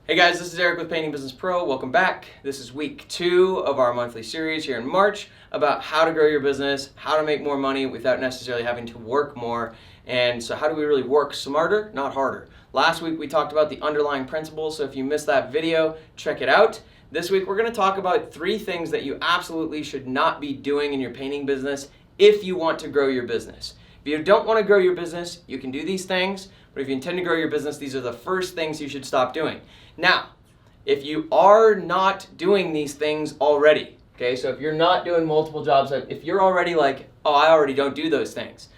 Hey guys, this is Eric with Painting Business Pro. Welcome back. This is week 2 of our monthly series here in March about how to grow your business, how to make more money without necessarily having to work more. And so how do we really work smarter, not harder? Last week we talked about the underlying principles, so if you missed that video, check it out. This week we're going to talk about 3 things that you absolutely should not be doing in your painting business if you want to grow your business. If you don't want to grow your business, you can do these things, but if you intend to grow your business, these are the first things you should stop doing. Now, if you are not doing these things already, okay, so if you're not doing multiple jobs, if you're already like, oh, I already don't do those things,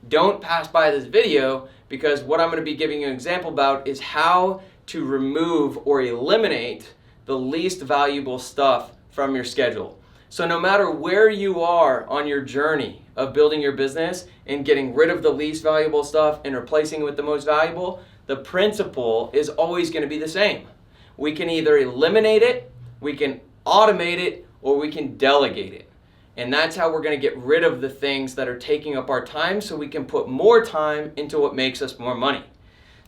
don't pass by this video, because what I'm going to be giving you an example about is how to remove or eliminate the least valuable stuff from your schedule. So no matter where you are on your journey of building your business and getting rid of the least valuable stuff and replacing it with the most valuable, the principle is always going to be the same. We can either eliminate it, we can automate it, or we can delegate it. And that's how we're going to get rid of the things that are taking up our time so we can put more time into what makes us more money.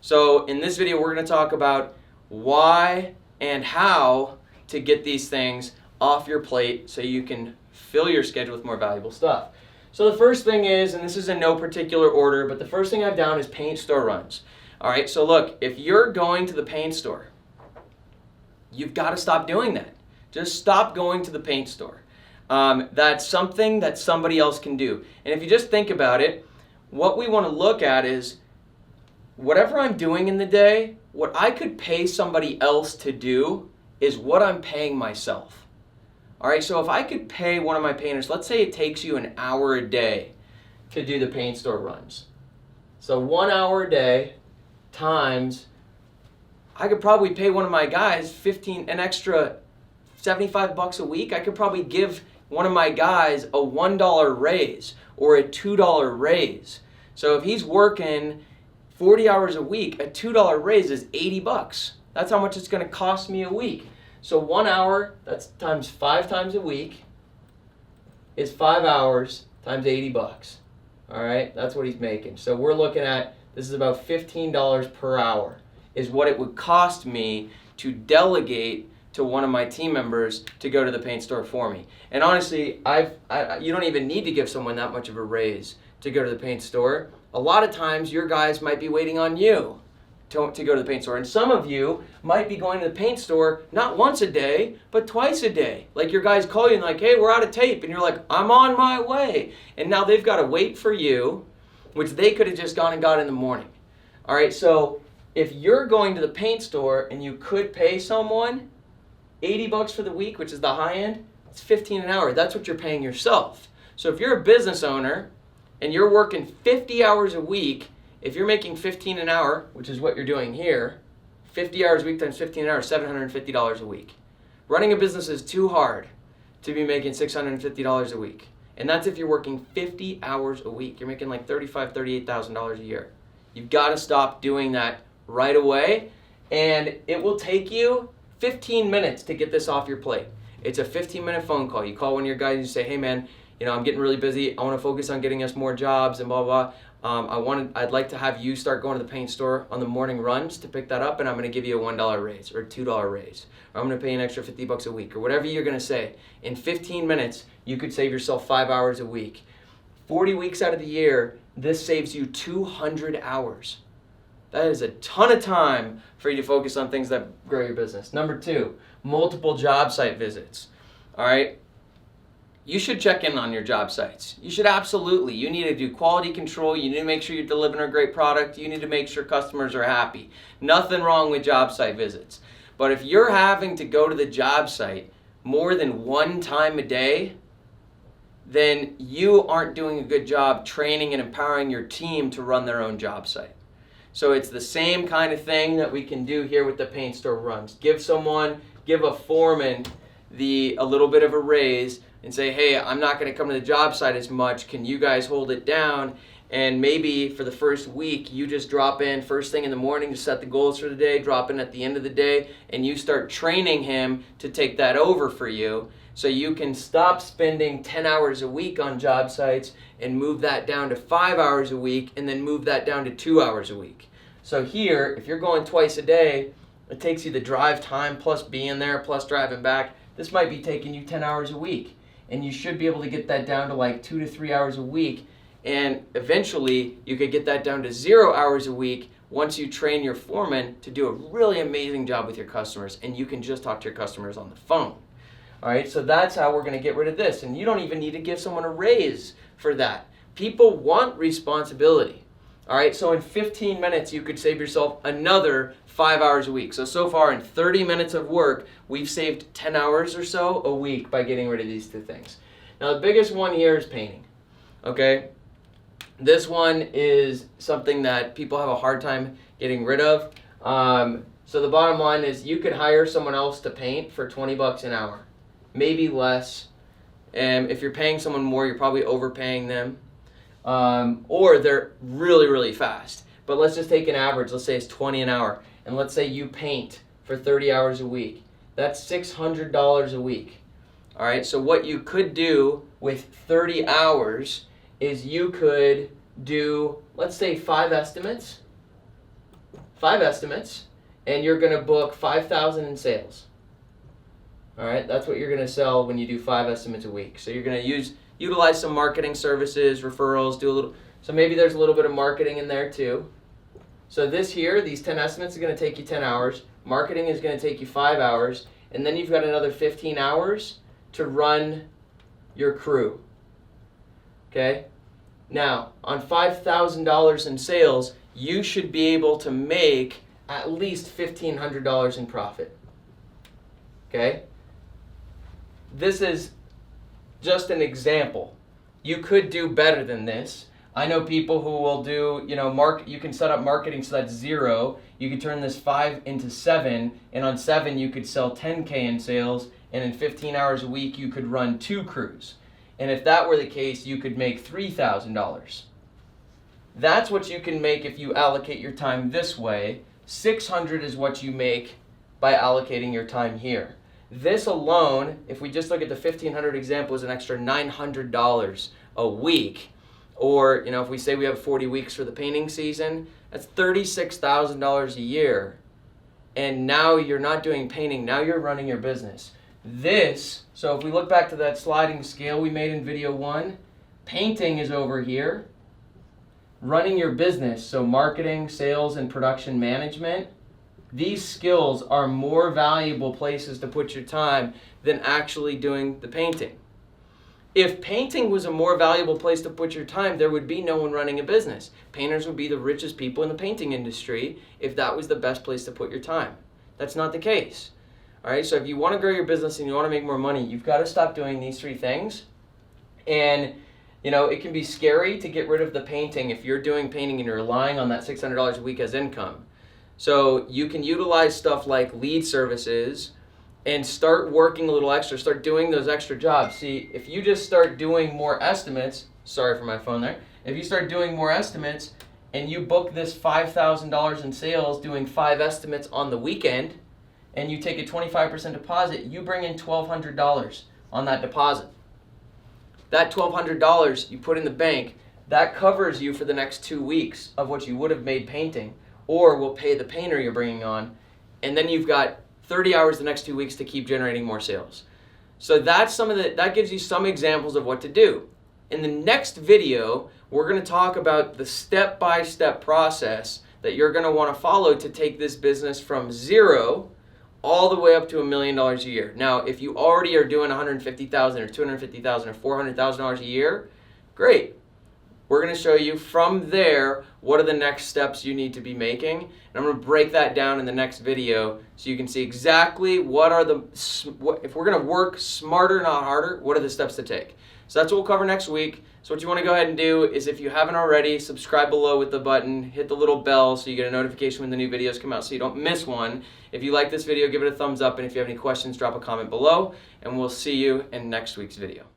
So in this video, we're going to talk about why and how to get these things off your plate so you can fill your schedule with more valuable stuff. So the first thing is, and this is in no particular order, but the first thing I've down is paint store runs. All right, so look, if you're going to the paint store, you've got to stop doing that. Just stop going to the paint store. That's something that somebody else can do. And if you just think about it, what we want to look at is whatever I'm doing in the day, what I could pay somebody else to do is what I'm paying myself. All right, so if I could pay one of my painters, let's say it takes you an hour a day to do the paint store runs. So 1 hour a day times, I could probably pay one of my guys an extra $75 a week. I could probably give one of my guys a $1 raise or a $2 raise. So if he's working 40 hours a week, a $2 raise is $80. That's how much it's going to cost me a week. So 1 hour, that's times 5 times a week, is 5 hours times $80. All right, that's what he's making. So we're looking at, this is about $15 per hour is what it would cost me to delegate to one of my team members to go to the paint store for me. And honestly, you don't even need to give someone that much of a raise to go to the paint store. A lot of times your guys might be waiting on you to go to the paint store. And some of you might be going to the paint store not once a day, but twice a day. Like your guys call you and like, hey, we're out of tape. And you're like, I'm on my way. And now they've got to wait for you, which they could have just gone and got in the morning. All right, so if you're going to the paint store and you could pay someone $80 for the week, which is the high end, it's $15 an hour. That's what you're paying yourself. So if you're a business owner and you're working 50 hours a week, if you're making $15 an hour, which is what you're doing here, 50 hours a week times 15 an hour, $750 a week. Running a business is too hard to be making $650 a week. And that's if you're working 50 hours a week. You're making like $35,000, $38,000 a year. You've got to stop doing that right away. And it will take you 15 minutes to get this off your plate. It's a 15-minute phone call. You call one of your guys and you say, hey man, I'm getting really busy. I want to focus on getting us more jobs and blah, blah, blah. I'd like to have you start going to the paint store on the morning runs to pick that up, and I'm going to give you a $1 raise or a $2 raise. Or I'm going to pay you an extra $50 a week, or whatever you're going to say. In 15 minutes, you could save yourself 5 hours a week. 40 weeks out of the year, this saves you 200 hours. That is a ton of time for you to focus on things that grow your business. Number 2, multiple job site visits. All right? You should check in on your job sites. You should absolutely. You need to do quality control. You need to make sure you're delivering a great product. You need to make sure customers are happy. Nothing wrong with job site visits. But if you're having to go to the job site more than 1 time a day, then you aren't doing a good job training and empowering your team to run their own job site. So it's the same kind of thing that we can do here with the paint store runs. Give a foreman a little bit of a raise and say, hey, I'm not going to come to the job site as much. Can you guys hold it down? And maybe for the first week, you just drop in first thing in the morning to set the goals for the day, drop in at the end of the day, and you start training him to take that over for you so you can stop spending 10 hours a week on job sites and move that down to 5 hours a week and then move that down to 2 hours a week. So here, if you're going twice a day, it takes you the drive time plus being there plus driving back. This might be taking you 10 hours a week, and you should be able to get that down to like 2 to 3 hours a week, and eventually you could get that down to 0 hours a week once you train your foreman to do a really amazing job with your customers, and you can just talk to your customers on the phone. All right, so that's how we're going to get rid of this, and you don't even need to give someone a raise for that. People want responsibility. All right, so in 15 minutes, you could save yourself another 5 hours a week. So far in 30 minutes of work, we've saved 10 hours or so a week by getting rid of these two things. Now, the biggest one here is painting, okay? This one is something that people have a hard time getting rid of. So the bottom line is you could hire someone else to paint for 20 bucks an hour, maybe less. And if you're paying someone more, you're probably overpaying them. Or they're really, really fast. But let's just take an average. Let's say it's 20 an hour. And let's say you paint for 30 hours a week. That's $600 a week. All right, so what you could do with 30 hours is you could do, let's say, 5 estimates. 5 estimates. And you're going to book $5,000 in sales. All right, that's what you're going to sell when you do 5 estimates a week. So you're going to utilize some marketing services, referrals, so maybe there's a little bit of marketing in there too. So this here, these 10 estimates are going to take you 10 hours. Marketing is going to take you 5 hours. And then you've got another 15 hours to run your crew. Okay? Now, on $5,000 in sales, you should be able to make at least $1,500 in profit. Okay? This is just an example. You could do better than this. I know people who will do, you can set up marketing so that's 0. You could turn this 5 into 7, and on 7 you could sell 10K in sales, and in 15 hours a week you could run 2 crews. And if that were the case, you could make $3,000. That's what you can make if you allocate your time this way. $600 is what you make by allocating your time here. This alone, if we just look at the 1,500 example, is an extra $900 a week. Or, if we say we have 40 weeks for the painting season, that's $36,000 a year. And now you're not doing painting, now you're running your business. So if we look back to that sliding scale we made in video 1, painting is over here. Running your business, so marketing, sales, and production management, these skills are more valuable places to put your time than actually doing the painting. If painting was a more valuable place to put your time, there would be no one running a business. Painters would be the richest people in the painting industry if that was the best place to put your time. That's not the case. All right, so if you want to grow your business and you want to make more money, you've got to stop doing these 3 things. And it can be scary to get rid of the painting if you're doing painting and you're relying on that $600 a week as income. So you can utilize stuff like lead services and start working a little extra, start doing those extra jobs. See, if you just start doing more estimates, sorry for my phone there, if you start doing more estimates and you book this $5,000 in sales doing 5 estimates on the weekend and you take a 25% deposit, you bring in $1,200 on that deposit. That $1,200 you put in the bank, that covers you for the next 2 weeks of what you would have made painting, or will pay the painter you're bringing on, and then you've got 30 hours the next 2 weeks to keep generating more sales. So that gives you some examples of what to do. In the next video, we're going to talk about the step-by-step process that you're going to want to follow to take this business from 0 all the way up to $1 million a year. Now, if you already are doing $150,000 or $250,000 or $400,000 a year, great. We're going to show you from there what are the next steps you need to be making. And I'm going to break that down in the next video so you can see exactly if we're going to work smarter, not harder, what are the steps to take. So that's what we'll cover next week. So what you want to go ahead and do is, if you haven't already, subscribe below with the button, hit the little bell so you get a notification when the new videos come out so you don't miss one. If you like this video, give it a thumbs up, and if you have any questions, drop a comment below, and we'll see you in next week's video.